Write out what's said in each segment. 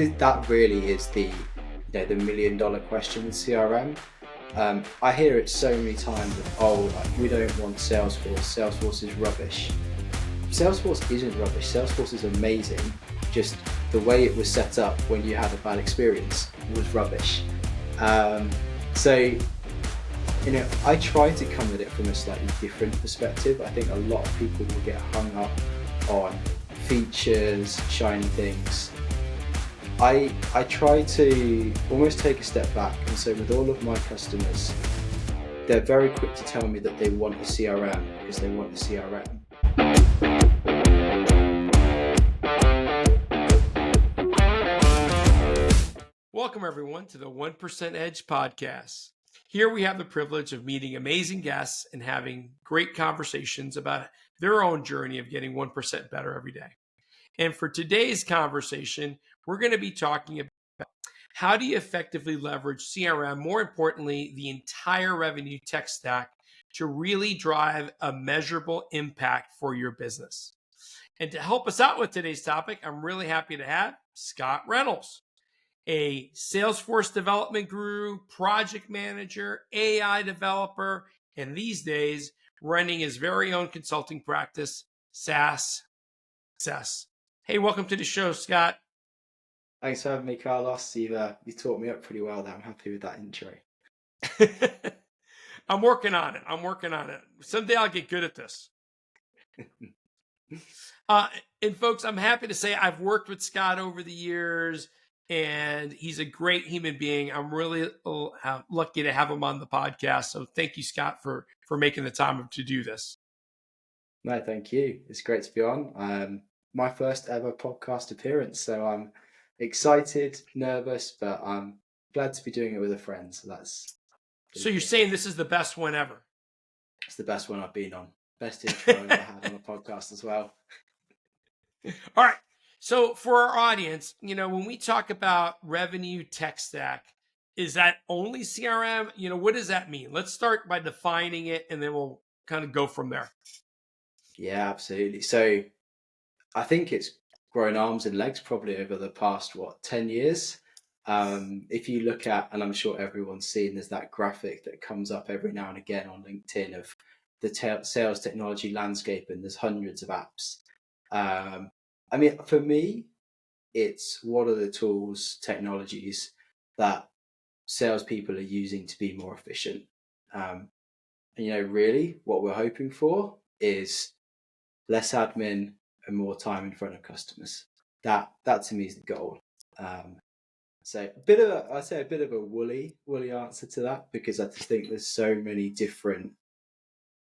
that really is the million dollar question with CRM. I hear it so many times of, like, we don't want Salesforce. Salesforce is rubbish. Salesforce isn't rubbish. Salesforce is amazing. Just the way it was set up when you had a bad experience was rubbish. So, I try to come at it from a slightly different perspective. I think a lot of people will get hung up on features, shiny things. I try to almost take a step back, and so with all of my customers, they're very quick to tell me that they want a CRM because they want a CRM. Welcome everyone to the 1% Edge podcast. Here we have the privilege of meeting amazing guests and having great conversations about their own journey of getting 1% better every day. And for today's conversation, we're going to be talking about how do you effectively leverage CRM, more importantly, the entire revenue tech stack to really drive a measurable impact for your business. And to help us out with today's topic, I'm really happy to have Scott Reynolds, a Salesforce development guru, project manager, AI developer, and these days running his very own consulting practice, SaaS Success. Hey, welcome to the show, Scott. Thanks for having me, Carlos. You taught me up pretty well there. I'm happy with that intro. I'm working on it. Someday I'll get good at this. And folks, I'm happy to say I've worked with Scott over the years, and he's a great human being. I'm really lucky to have him on the podcast. So thank you, Scott, for making the time to do this. No, thank you. It's great to be on. My first ever podcast appearance, so I'm excited, nervous, but I'm glad to be doing it with a friend. So you're saying this is the best one ever? It's the best one I've been on. Best intro I've ever had on a podcast as well. All right. So for our audience, when we talk about revenue tech stack, is that only CRM? What does that mean? Let's start by defining it, and then we'll kind of go from there. Yeah, absolutely. So I think it's grown arms and legs probably over the past, 10 years. If you look at, and I'm sure everyone's seen, there's that graphic that comes up every now and again on LinkedIn of the sales technology landscape, and there's hundreds of apps. For me, it's what are the tools, technologies that salespeople are using to be more efficient. Really what we're hoping for is less admin and more time in front of customers. That to me is the goal. So a bit of a woolly answer to that, because I just think there's so many different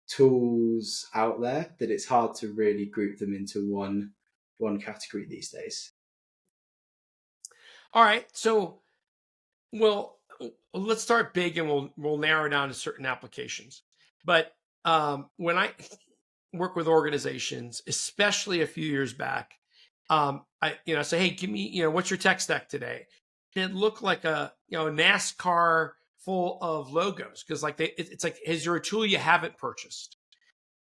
tools out there that it's hard to really group them into one category these days. All right, so let's start big, and we'll narrow down to certain applications. But when I work with organizations, especially a few years back, I say, hey, give me, what's your tech stack today? And it looked like a NASCAR full of logos, because it's like, is there a tool you haven't purchased?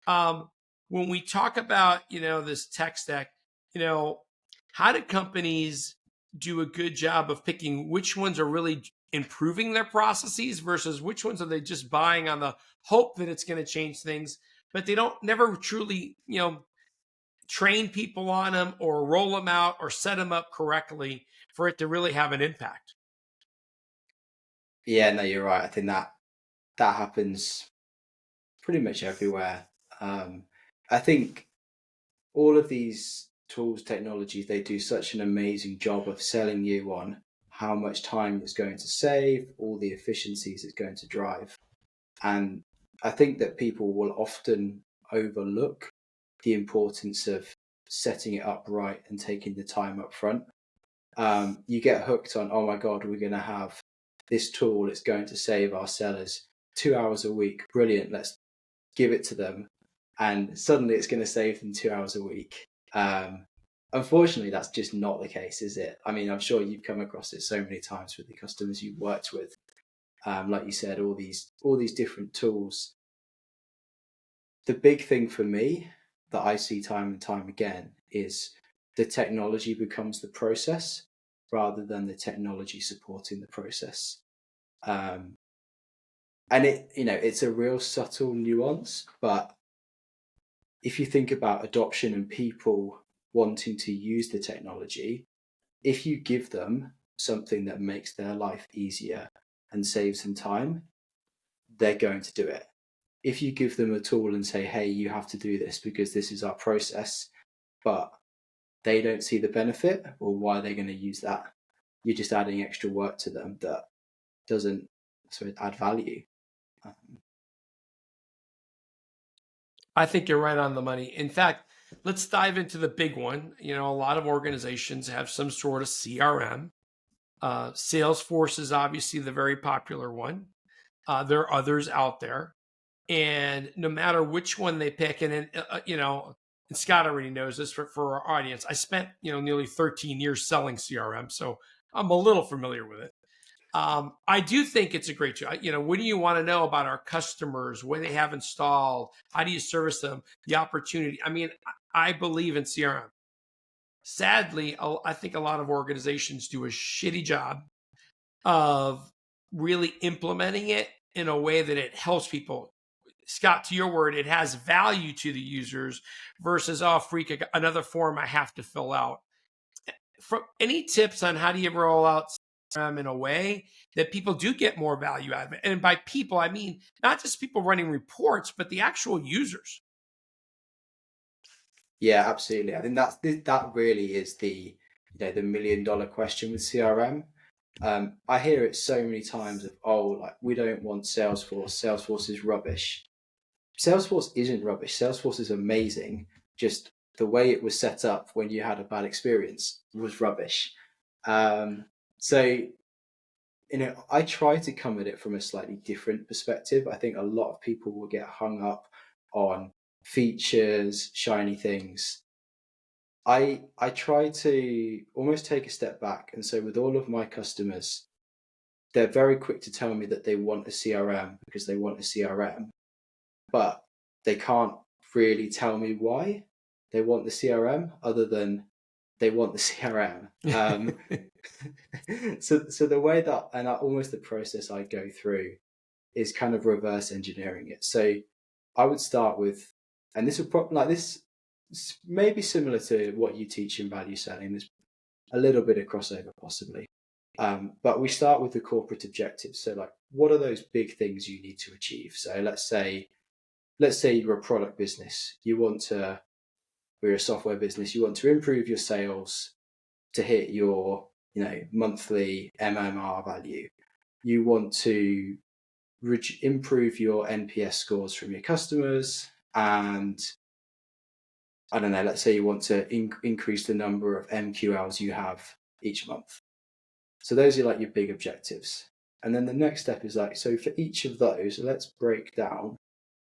When we talk about this tech stack, how do companies do a good job of picking which ones are really improving their processes versus which ones are they just buying on the hope that it's going to change things, but they don't never truly train people on them or roll them out or set them up correctly for it to really have an impact? Yeah, no, you're right. I think that happens pretty much everywhere. I think all of these tools, technologies, they do such an amazing job of selling you on how much time it's going to save, all the efficiencies it's going to drive. And I think that people will often overlook the importance of setting it up right and taking the time up front. You get hooked on, oh my God, we're going to have this tool. It's going to save our sellers 2 hours a week. Brilliant. Let's give it to them. And suddenly it's going to save them 2 hours a week. Unfortunately, that's just not the case, is it? I mean, I'm sure you've come across it so many times with the customers you've worked with. Like you said, all these different tools. The big thing for me that I see time and time again is the technology becomes the process. rather than the technology supporting the process. And it's a real subtle nuance, but if you think about adoption and people wanting to use the technology, if you give them something that makes their life easier and saves them time, they're going to do it. If you give them a tool and say, hey, you have to do this because this is our process, but they don't see the benefit, or why are they going to use that? You're just adding extra work to them that doesn't add value. I think you're right on the money. In fact, let's dive into the big one. A lot of organizations have some sort of CRM. Salesforce is obviously the very popular one. There are others out there. And no matter which one they pick, and Scott already knows this for our audience, I spent, nearly 13 years selling CRM. So I'm a little familiar with it. I do think it's a great tool. What do you want to know about our customers, what they have installed? How do you service them? The opportunity. I believe in CRM. Sadly, I think a lot of organizations do a shitty job of really implementing it in a way that it helps people. Scott, to your word, it has value to the users versus, oh, freak, another form I have to fill out. Any tips on how do you roll out CRM in a way that people do get more value out of it? And by people, I mean not just people running reports, but the actual users. Yeah, absolutely. I think that really is the $1 million question with CRM. I hear it so many times of, we don't want Salesforce. Salesforce is rubbish. Salesforce isn't rubbish. Salesforce is amazing. Just the way it was set up when you had a bad experience was rubbish. So, I try to come at it from a slightly different perspective. I think a lot of people will get hung up on features, shiny things. I try to almost take a step back. And so with all of my customers, they're very quick to tell me that they want a CRM because they want a CRM, but they can't really tell me why they want the CRM other than they want the CRM. So the way that, and almost the process I go through is kind of reverse engineering it. So I would start with, and this would probably this may be similar to what you teach in value selling. There's a little bit of crossover possibly. But we start with the corporate objectives. So what are those big things you need to achieve? So let's say you're a product business. We're a software business. You want to improve your sales to hit your, monthly MMR value. You want to improve your NPS scores from your customers. And I don't know, let's say you want to increase the number of MQLs you have each month. So those are your big objectives. And then the next step is so for each of those, let's break down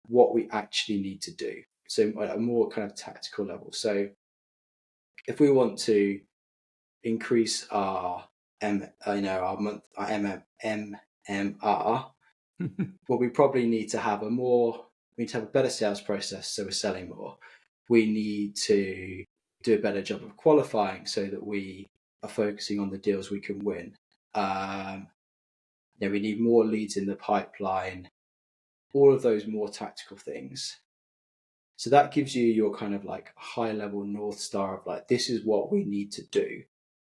what we actually need to do. So at a more kind of tactical level. So if we want to increase our MMR, well, we probably need to have a better sales process, so we're selling more. We need to do a better job of qualifying so that we are focusing on the deals we can win. We need more leads in the pipeline, all of those more tactical things. So that gives you your kind of high level North Star of this is what we need to do.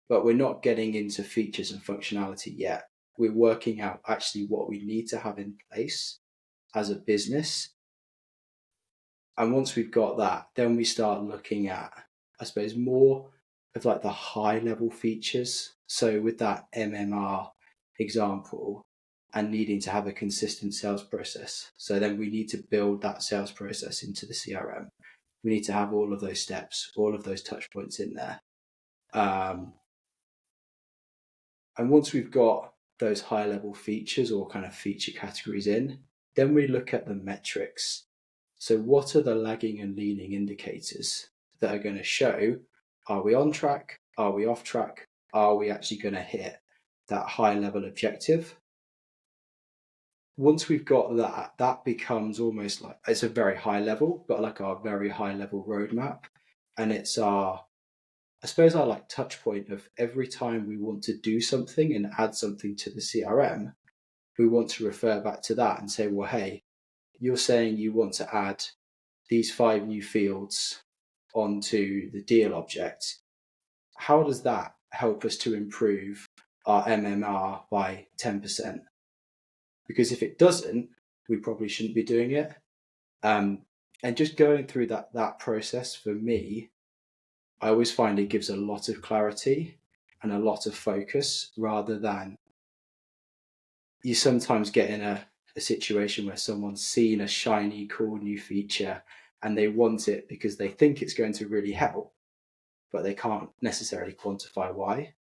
But we're not getting into features and functionality yet. We're working out actually what we need to have in place as a business. And once we've got that, then we start looking at, I suppose, more of the high level features. So with that MMR example and needing to have a consistent sales process. So then we need to build that sales process into the CRM. We need to have all of those steps, all of those touch points in there. And once we've got those high level features or kind of feature categories in, then we look at the metrics. So what are the lagging and leading indicators that are going to show, are we on track? Are we off track? Are we actually going to hit that high level objective? Once we've got that becomes almost it's a very high level, but our very high level roadmap. And it's our I suppose our like touch point of every time we want to do something and add something to the CRM, we want to refer back to that and say, well, hey, you're saying you want to add these 5 new fields onto the deal object. How does that help us to improve our MMR by 10%? Because if it doesn't, we probably shouldn't be doing it. And just going through that process, for me, I always find it gives a lot of clarity and a lot of focus, rather than you sometimes get in a situation where someone's seen a shiny, cool new feature and they want it because they think it's going to really help, but they can't necessarily quantify why.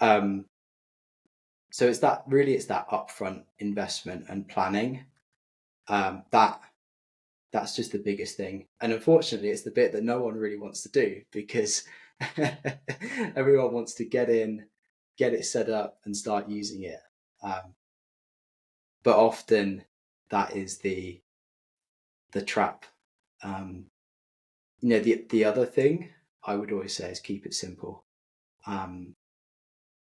So it's that upfront investment and planning. That's just the biggest thing. And unfortunately, it's the bit that no one really wants to do, because everyone wants to get in, get it set up and start using it. But often that is the trap. The other thing I would always say is keep it simple.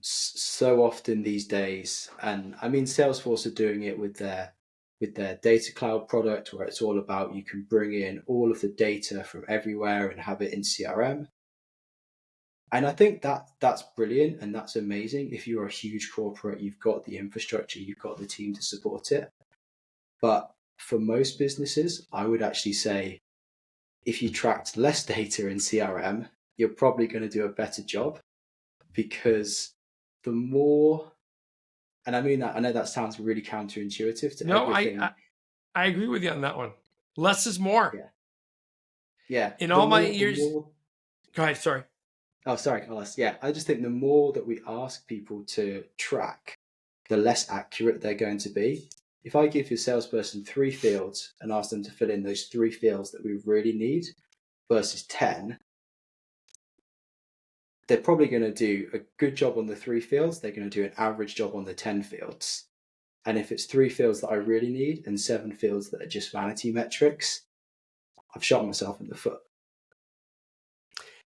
So often these days, and I mean, Salesforce are doing it with their data cloud product, where it's all about you can bring in all of the data from everywhere and have it in CRM. And I think that's brilliant and that's amazing. If you're a huge corporate, you've got the infrastructure, you've got the team to support it. But for most businesses, I would actually say if you tracked less data in CRM, you're probably going to do a better job, because the more, and I mean that, I know that sounds really counterintuitive to everything. I agree with you on that one. Less is more. Yeah. In all my years, go ahead. Sorry. Oh, sorry, Alice. Yeah, I just think the more that we ask people to track, the less accurate they're going to be. If I give your salesperson 3 fields and ask them to fill in those 3 fields that we really need versus 10, they're probably going to do a good job on the 3 fields. They're going to do an average job on the 10 fields. And if it's 3 fields that I really need and 7 fields that are just vanity metrics, I've shot myself in the foot.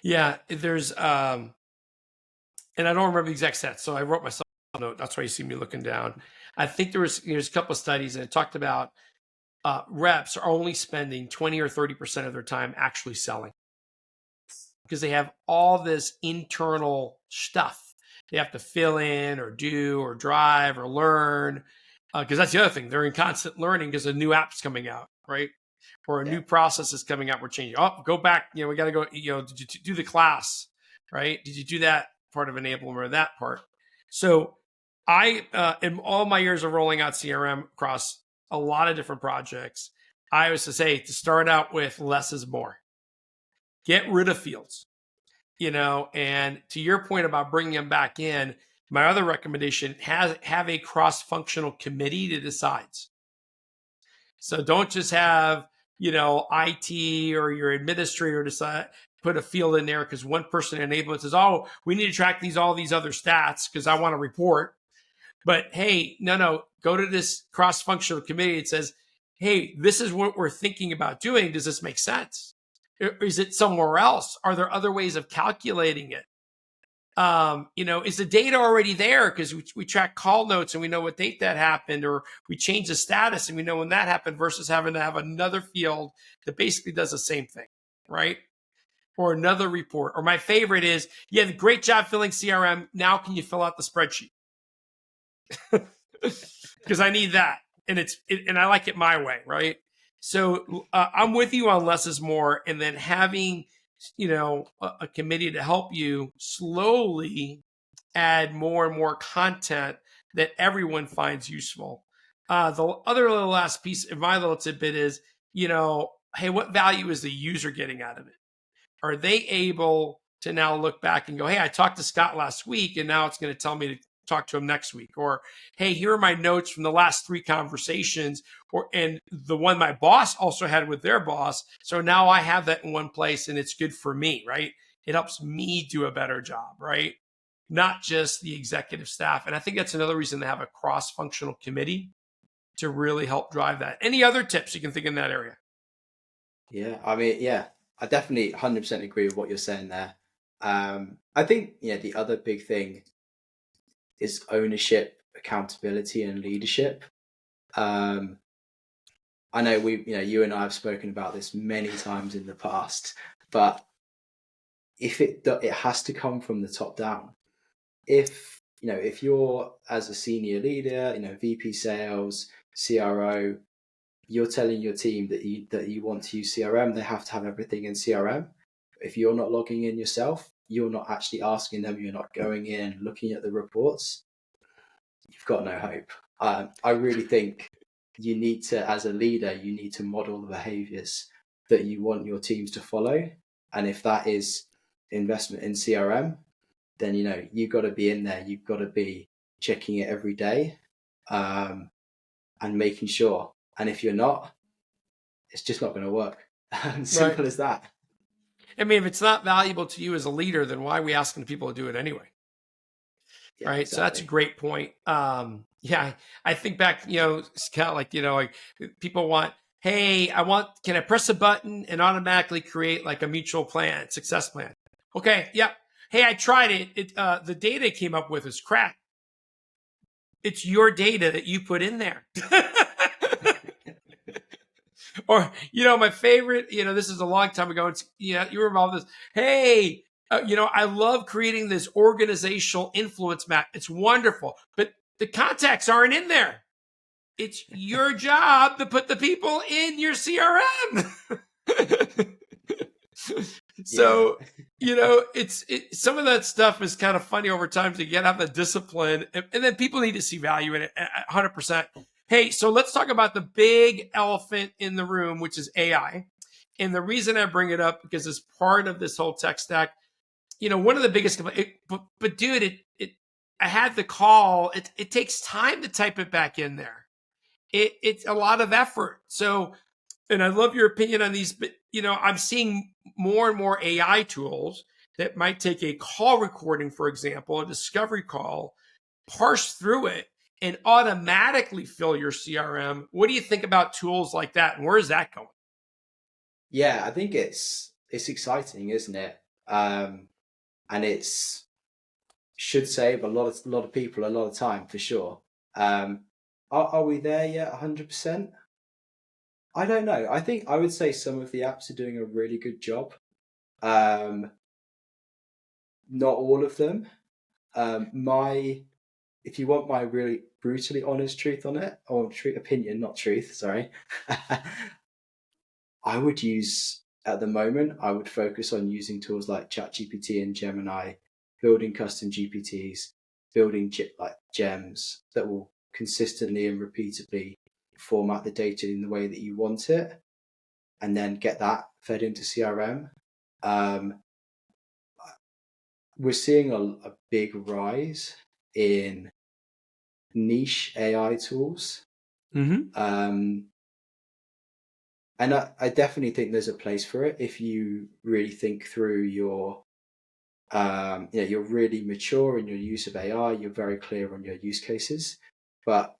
Yeah, there's, and I don't remember the exact stats, so I wrote myself a note. That's why you see me looking down. I think there's a couple of studies, and it talked about reps are only spending 20 or 30% of their time actually selling, because they have all this internal stuff they have to fill in or do or drive or learn. Because that's the other thing. They're in constant learning because a new app's coming out, right? Or a new process is coming out. We're changing. Oh, go back. We got to go, did you do the class, right? Did you do that part of enablement or that part? So I, in all my years of rolling out CRM across a lot of different projects, I was to say to start out with less is more. Get rid of fields, and to your point about bringing them back in, my other recommendation have a cross-functional committee that decides. So don't just have, IT or your administrator decide, put a field in there because one person in enablement says, oh, we need to track all these other stats because I want to report. But hey, no, go to this cross-functional committee. It says, hey, this is what we're thinking about doing. Does this make sense? Is it somewhere else? Are there other ways of calculating it? Is the data already there? Because we track call notes and we know what date that happened, or we change the status and we know when that happened, versus having to have another field that basically does the same thing, right? Or another report. Or my favorite is, yeah, great job filling CRM. Now can you fill out the spreadsheet? Because I need that. And I like it my way, right? So I'm with you on less is more, and then having a committee to help you slowly add more and more content that everyone finds useful. The other little last piece of my little tidbit is, hey, what value is the user getting out of it? Are they able to now look back and go, hey, I talked to Scott last week, and now it's going to tell me to talk to him next week? Or, hey, here are my notes from the last 3 conversations, and the one my boss also had with their boss. So now I have that in one place and it's good for me, right? It helps me do a better job, right? Not just the executive staff. And I think that's another reason to have a cross-functional committee to really help drive that. Any other tips you can think in that area? Yeah, I mean, I definitely 100% agree with what you're saying there. I think the other big thing is ownership, accountability, and leadership. Um, I know you and I have spoken about this many times in the past, but if it has to come from the top down. If you're as a senior leader, VP sales, CRO, you're telling your team that you want to use CRM, they have to have everything in CRM. If you're not logging in yourself, you're not actually asking them, you're not going in, looking at the reports, you've got no hope. I really think you need to, as a leader, you need to model the behaviors that you want your teams to follow. And if that is investment in CRM, then you've got to be in there. You've got to be checking it every day, and making sure. And if you're not, it's just not going to work. Simple as that. I mean, if it's not valuable to you as a leader, then why are we asking people to do it anyway? Yeah, right. exactly. So that's a great point. I think back, it's kind of like people want, hey, can I press a button and automatically create like a mutual plan, success plan? Okay. Yeah. Hey, I tried it. The data it came up with is crap. It's your data that you put in there. Or, my favorite, this is a long time ago. It's, you remember all this. Hey, I love creating this organizational influence map. It's wonderful, but the contacts aren't in there. It's your job to put the people in your CRM. So, it's some of that stuff is kind of funny over time to have the discipline, and then people need to see value in it 100%. Hey, so let's talk about the big elephant in the room, which is AI. And the reason I bring it up because it's part of this whole tech stack. One of the biggest, but dude, I had the call. It takes time to type it back in there. It's a lot of effort. So, and I love your opinion on these, but I'm seeing more and more AI tools that might take a call recording, for example, a discovery call, parse through it, and automatically fill your CRM. What do you think about tools like that, and where is that going? Yeah, I think it's exciting, isn't it? And it's should save a lot of people a lot of time for sure. Are we there yet? 100%? I don't know. I think I would say some of the apps are doing a really good job. Not all of them. If you want my really brutally honest truth on it, or opinion, not truth, sorry. I would focus on using tools like ChatGPT and Gemini, building custom GPTs, building like gems that will consistently and repeatedly format the data in the way that you want it, and then get that fed into CRM. We're seeing a big rise in niche AI tools. Mm-hmm. And I definitely think there's a place for it if you really think through you're really mature in your use of AI, you're very clear on your use cases. But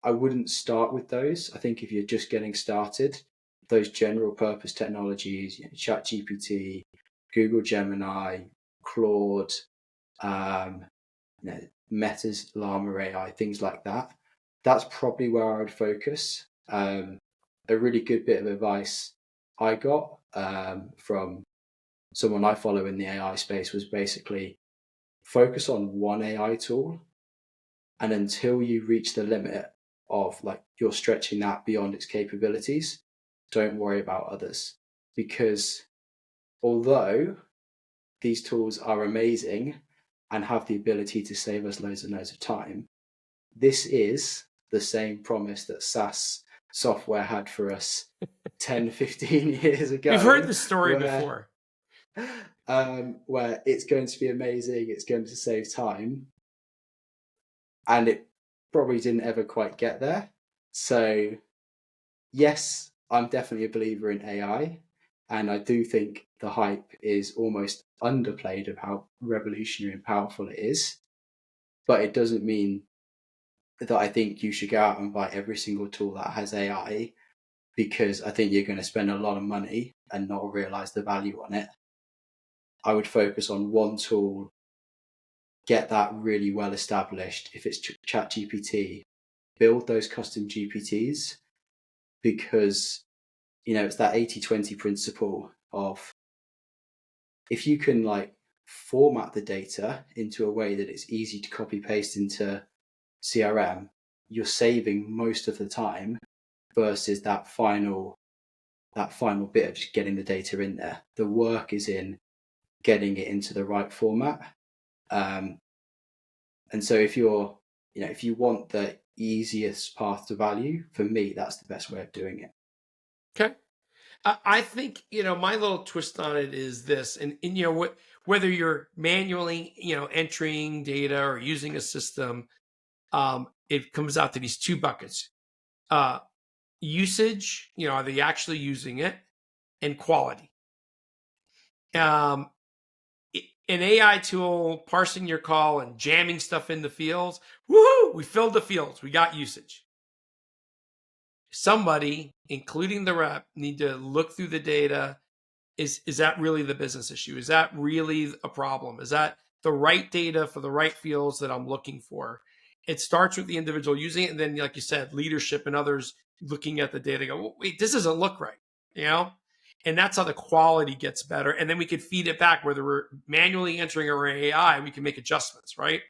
I wouldn't start with those. I think if you're just getting started, those general purpose technologies, ChatGPT, Google Gemini, Claude, Meta's Llama AI, things like that. That's probably where I would focus. A really good bit of advice I got from someone I follow in the AI space was basically focus on one AI tool, and until you reach the limit of like you're stretching that beyond its capabilities, don't worry about others. Because although these tools are amazing and have the ability to save us loads and loads of time, this is the same promise that SaaS software had for us 10, 15 years ago. We've heard the story before. Where it's going to be amazing, it's going to save time, and it probably didn't ever quite get there. So yes, I'm definitely a believer in AI, and I do think the hype is almost underplayed of how revolutionary and powerful it is. But it doesn't mean that I think you should go out and buy every single tool that has AI, because I think you're going to spend a lot of money and not realize the value on it. I would focus on one tool, get that really well established. If it's ChatGPT, build those custom GPTs, because it's that 80/20 principle of, if you can like format the data into a way that it's easy to copy paste into CRM, you're saving most of the time versus that final bit of just getting the data in there. The work is in getting it into the right format. And so if you want the easiest path to value, for me, that's the best way of doing it. Okay. I think, my little twist on it is this, and whether you're manually, entering data or using a system, it comes out to these two buckets. Usage, are they actually using it? And quality. An AI tool parsing your call and jamming stuff in the fields, woohoo, we filled the fields, we got usage. Somebody, including the rep, need to look through the data. Is that really the business issue? Is that really a problem? Is that the right data for the right fields that I'm looking for? It starts with the individual using it, and then, like you said, leadership and others looking at the data go, wait, this doesn't look right, And that's how the quality gets better. And then we could feed it back, whether we're manually entering or AI, we can make adjustments, right?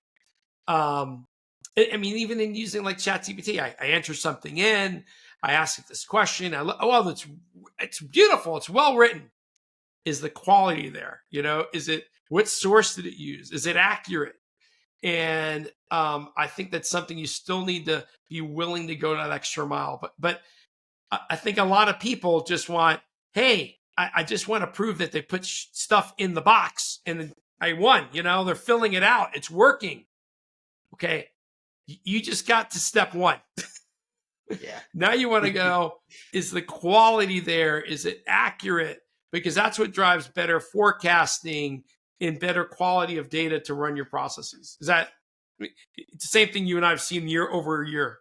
I mean, even in using like ChatGPT, I enter something in, I ask it this question, it's beautiful, it's well written. Is the quality there? What source did it use? Is it accurate? And I think that's something you still need to be willing to go that extra mile. But I think a lot of people just want, hey, I just want to prove that they put stuff in the box and I won. They're filling it out. It's working. Okay, you just got to step one. Yeah. Now you want to go, is the quality there? Is it accurate? Because that's what drives better forecasting and better quality of data to run your processes. It's the same thing you and I have seen year over year.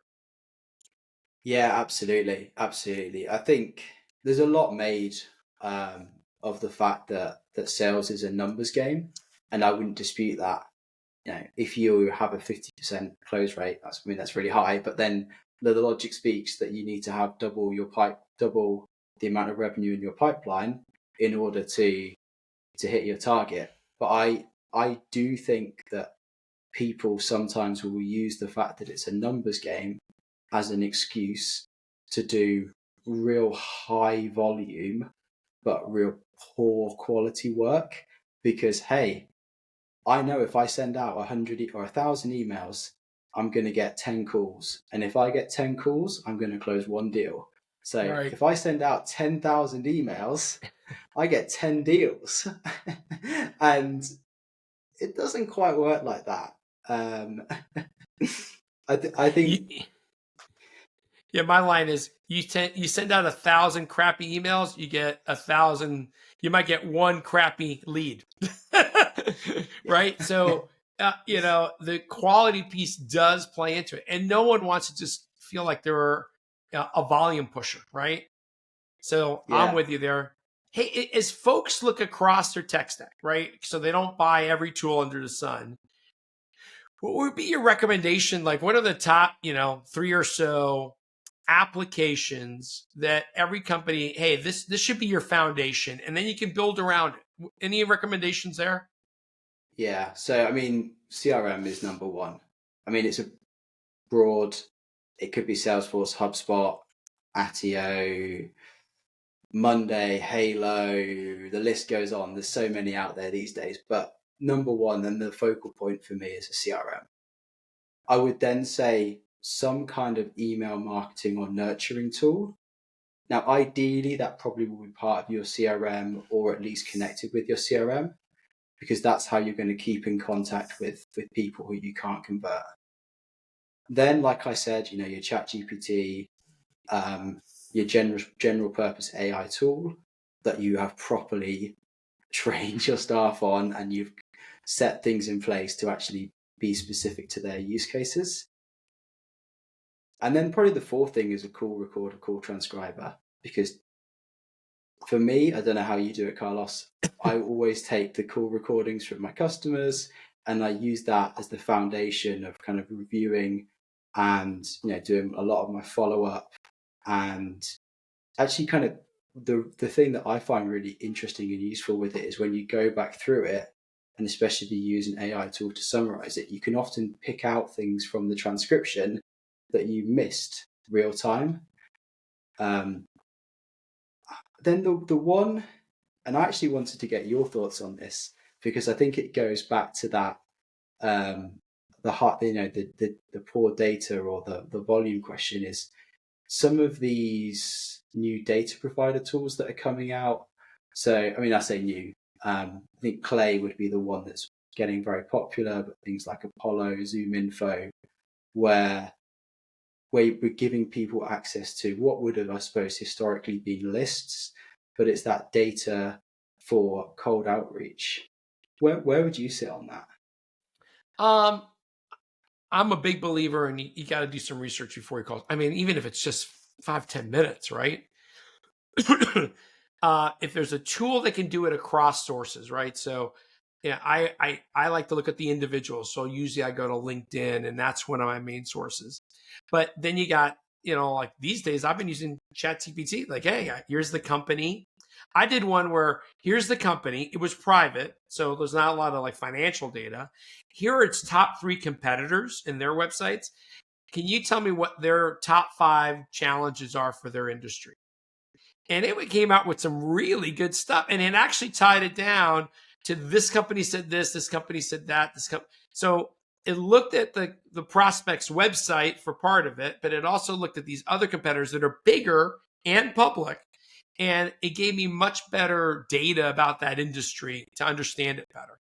Yeah, absolutely. Absolutely. I think there's a lot made of the fact that sales is a numbers game. And I wouldn't dispute that. If you have a 50% close rate, that's really high. But then the logic speaks that you need to have double the amount of revenue in your pipeline in order to hit your target. But I do think that people sometimes will use the fact that it's a numbers game as an excuse to do real high volume but real poor quality work, because hey, I know if I send out 100 or 1,000 emails, I'm going to get 10 calls. And if I get 10 calls, I'm going to close one deal. So Right. if I send out 10,000 emails, I get 10 deals. And it doesn't quite work like that. I think... Yeah, my line is you send out 1,000 crappy emails, you get 1,000. You might get one crappy lead, right? So the quality piece does play into it, and no one wants to just feel like they're a volume pusher, right? So I'm with you there. Hey, as folks look across their tech stack, right? So they don't buy every tool under the sun. What would be your recommendation? Like, what are the top, 3 or so applications that every company, hey, this should be your foundation, and then you can build around it? Any recommendations there? Yeah. So, CRM is number one. It's a broad, it could be Salesforce, HubSpot, Attio, Monday, Halo, the list goes on. There's so many out there these days. But number one, and the focal point for me, is a CRM. I would then say some kind of email marketing or nurturing tool. Now, ideally, that probably will be part of your CRM, or at least connected with your CRM, because that's how you're going to keep in contact with people who you can't convert. Then, like I said, your ChatGPT, your general purpose AI tool that you have properly trained your staff on, and you've set things in place to actually be specific to their use cases. And then probably the fourth thing is a call recorder, call transcriber, because for me, I don't know how you do it, Carlos. I always take the call recordings from my customers and I use that as the foundation of kind of reviewing and doing a lot of my follow-up. And actually kind of the thing that I find really interesting and useful with it is when you go back through it, and especially if you use an AI tool to summarize it, you can often pick out things from the transcription that you missed real time. Then the one, and I actually wanted to get your thoughts on this because I think it goes back to that the heart, the poor data or the volume question is some of these new data provider tools that are coming out. So, I mean, I say new. I think Clay would be the one that's getting very popular, but things like Apollo, Zoom Info, where we're giving people access to what would have, I suppose, historically been lists, but it's that data for cold outreach. Where would you sit on that? I'm a big believer in you got to do some research before you call. I mean, even if it's just 5-10 minutes, right? If there's a tool that can do it across sources, right? So, yeah, I like to look at the individuals. So usually I go to LinkedIn, and that's one of my main sources. But then you got, like these days I've been using ChatGPT. Like, hey, here's the company. I did one where here's the company. It was private, so there's not a lot of like financial data. Here are its top 3 competitors in their websites. Can you tell me what their top 5 challenges are for their industry? And it came out with some really good stuff. And it actually tied it down to this company said this company said that, So it looked at the prospect's website for part of it, but it also looked at these other competitors that are bigger and public. And it gave me much better data about that industry to understand it better.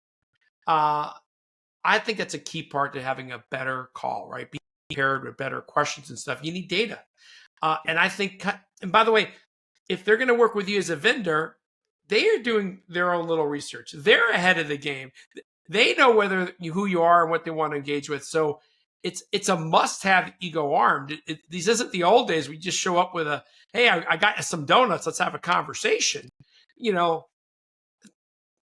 I think that's a key part to having a better call, right? Being prepared with better questions and stuff. You need data. And I think, and by the way, if they're going to work with you as a vendor, they are doing their own little research. They're ahead of the game. They know who you are and what they want to engage with. So it's a must-have ego armed. These isn't the old days. We just show up with hey, I got some donuts. Let's have a conversation.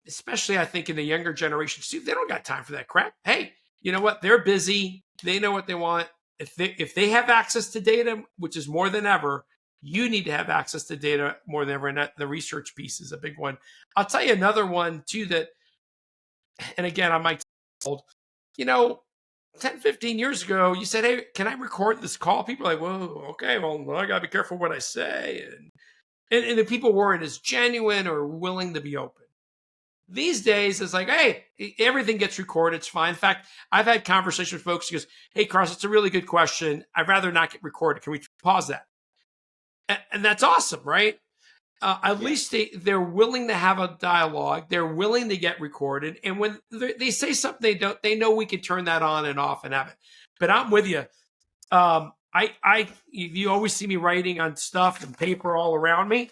Especially I think in the younger generation too, they don't got time for that crap. Hey, you know what? They're busy. They know what they want. If they have access to data, which is more than ever, you need to have access to data more than ever. And the research piece is a big one. I'll tell you another one too and again, I might old, 10, 15 years ago, you said, hey, can I record this call? People are like, whoa, okay, well, I got to be careful what I say. And the people weren't as genuine or willing to be open. These days, it's like, hey, everything gets recorded. It's fine. In fact, I've had conversations with folks who goes, hey, Carlos, it's a really good question. I'd rather not get recorded. Can we pause that? And that's awesome, right? At least they're willing to have a dialogue. They're willing to get recorded. And when they say something they know we can turn that on and off and have it. But I'm with you. You always see me writing on stuff and paper all around me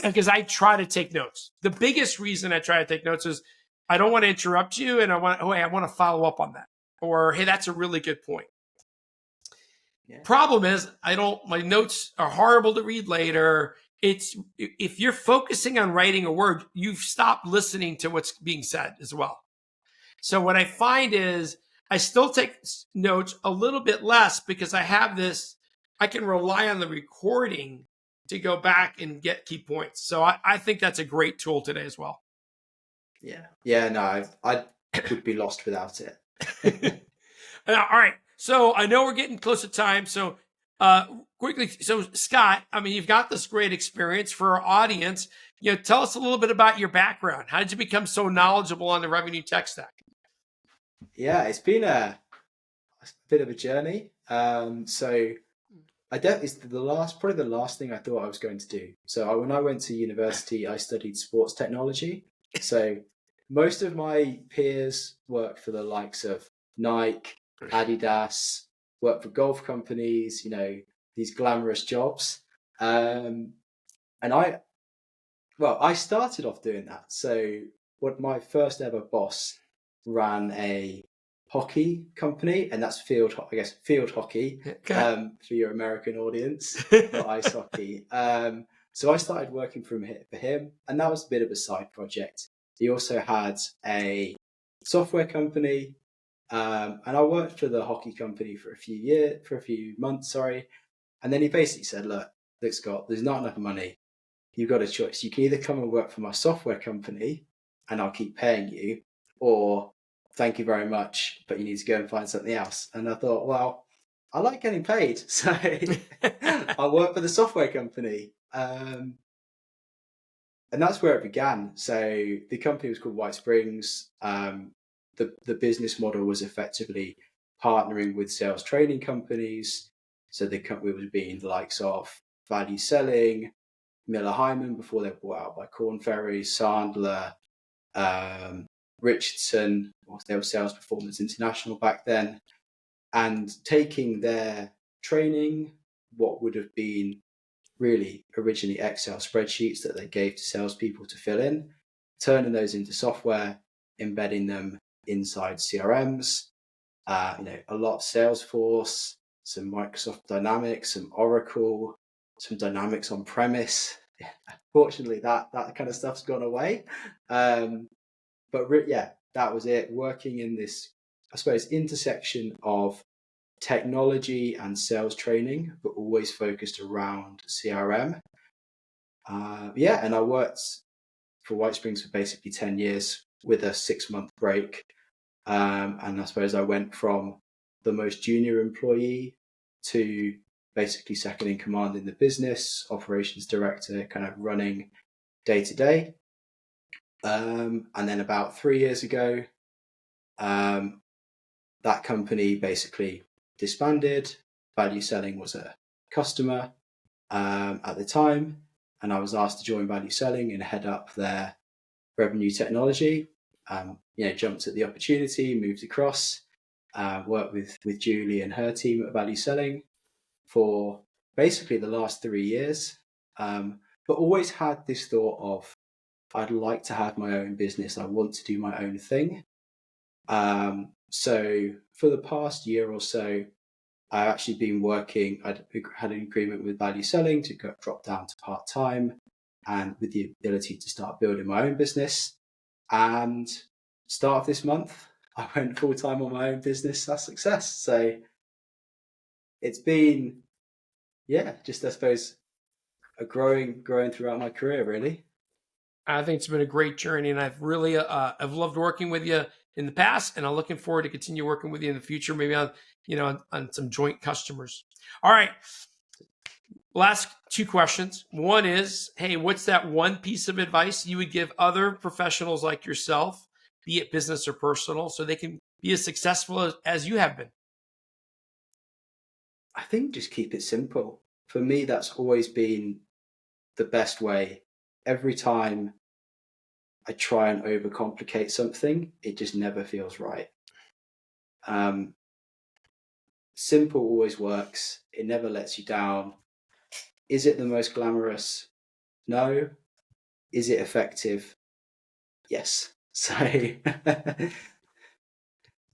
because I try to take notes. The biggest reason I try to take notes is I don't want to interrupt you, and I want to follow up on that. Or, hey, that's a really good point. Yeah. Problem is, my notes are horrible to read later. If you're focusing on writing a word, you've stopped listening to what's being said as well. So what I find is I still take notes a little bit less because I have this, I can rely on the recording to go back and get key points. So I think that's a great tool today as well. Yeah. Yeah, no, I would be lost without it. All right. So I know we're getting close to time. So quickly, so Scott, I mean, you've got this great experience for our audience. Tell us a little bit about your background. How did you become so knowledgeable on the revenue tech stack? Yeah, it's been a bit of a journey. So it's probably the last thing I thought I was going to do. So when I went to university, I studied sports technology. So most of my peers work for the likes of Nike, Adidas, work for golf companies, these glamorous jobs. And I started off doing that. So my first ever boss ran a hockey company, and that's field hockey, for your American audience, not ice hockey. So I started working for him, and that was a bit of a side project. He also had a software company, and I worked for the hockey company for a few months, and then he basically said, look, Scott, there's not enough money. You've got a choice. You can either come and work for my software company and I'll keep paying you, or thank you very much, but you need to go and find something else. And I thought, well, I like getting paid, so I'll work for the software company. And that's where it began. So the company was called White Springs. The business model was effectively partnering with sales training companies. So the company was being the likes of Value Selling, Miller Hyman before they were bought out by Korn Ferry, Sandler, Richardson. They were Sales Performance International back then, and taking their training, what would have been really originally Excel spreadsheets that they gave to salespeople to fill in, turning those into software, embedding them inside CRMs, a lot of Salesforce, some Microsoft Dynamics, some Oracle, some Dynamics on premise. Fortunately, that kind of stuff's gone away. That was it. Working in this, I suppose, intersection of technology and sales training, but always focused around CRM. And I worked for White Springs for basically 10 years with a 6-month break. And I suppose I went from the most junior employee to basically second in command in the business, operations director, kind of running day to day. And then about 3 years ago, that company basically disbanded. Value Selling was a customer at the time, and I was asked to join Value Selling and head up their revenue technology. Jumped at the opportunity, moved across, worked with Julie and her team at Value Selling for basically the last 3 years, but always had this thought of, I'd like to have my own business. I want to do my own thing. So for the past year or so, I've actually been working. I'd had an agreement with Value Selling to drop down to part-time, and with the ability to start building my own business. And start of this month, I went full-time on my own business, SaaS Success. So it's been, just, I suppose, a growing throughout my career, really. I think it's been a great journey, and I've really I've loved working with you in the past, and I'm looking forward to continue working with you in the future, maybe on some joint customers. All right. Last 2 questions. One is, hey, what's that one piece of advice you would give other professionals like yourself, be it business or personal, so they can be as successful as you have been? I think just keep it simple. For me, that's always been the best way. Every time I try and overcomplicate something, it just never feels right. Simple always works. It never lets you down. Is it the most glamorous? No. Is it effective? Yes. So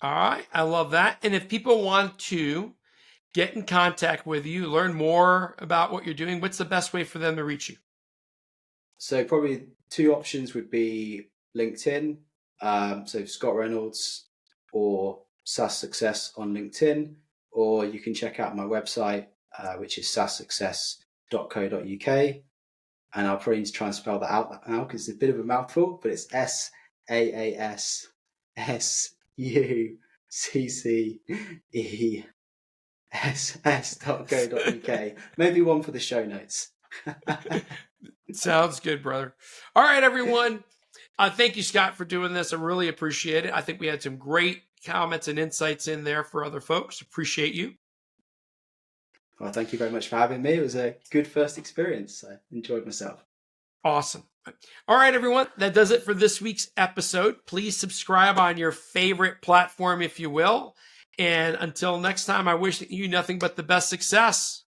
all right, I love that. And if people want to get in contact with you, learn more about what you're doing, what's the best way for them to reach you? So probably 2 options would be LinkedIn, so Scott Reynolds, or SaaS Success on LinkedIn, or you can check out my website, which is saassuccess.co.uk. And I'll probably need to try and spell that out now because it's a bit of a mouthful, but it's saassuccess.co.uk. Maybe one for the show notes. Sounds good, brother. All right, everyone. Thank you, Scott, for doing this. I really appreciate it. I think we had some great comments and insights in there for other folks. Appreciate you. Well, thank you very much for having me. It was a good first experience. I enjoyed myself. Awesome. All right, everyone. That does it for this week's episode. Please subscribe on your favorite platform, if you will. And until next time, I wish you nothing but the best success.